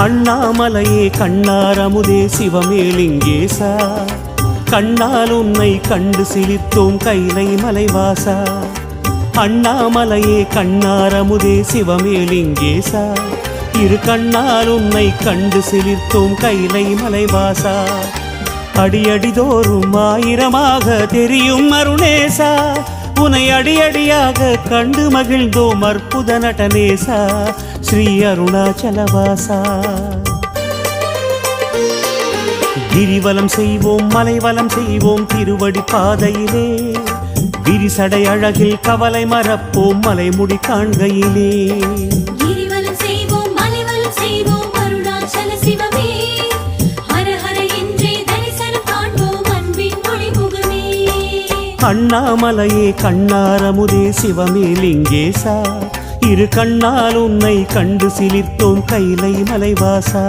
அண்ணாமலையே கண்ணாரமுதே சிவமேலிங்கேசா, கண்ணால் உன்னை கண்டு சிலித்தோம் கைலை மலைவாசா. அண்ணாமலையே கண்ணாரமுதே சிவமேலிங்கேசா, இரு கண்ணால் உன்னை கண்டு சிலித்தோம் கைலை மலைவாசா. அடியடிதோறும் ஆயிரமாக தெரியும் அருணேசா, உனை அடியடியாக கண்டு மகிழ்ந்தோம் அற்புத நடனேசா, ஸ்ரீ அருணாச்சலவாசா. கிரிவலம் செய்வோம் மலைவலம் செய்வோம் திருவடி பாதையிலே, விரிசடை அழகில் கவலை மறப்போம் மலைமுடி காண்கையிலே. கிரிவலம் செய்வோம் மலைவலம் செய்வோம் அருணாச்சல சிவமே, ஹர ஹர என்றே தரிசனம் காண்போம் அன்பின் ஒளிமுகமே. அண்ணாமலையே கண்ணாரமுதே சிவமேலிங்கேசா, இரு கண்ணால் உன்னை கண்டு சிலித்தோம் கைலை மலைவாசா.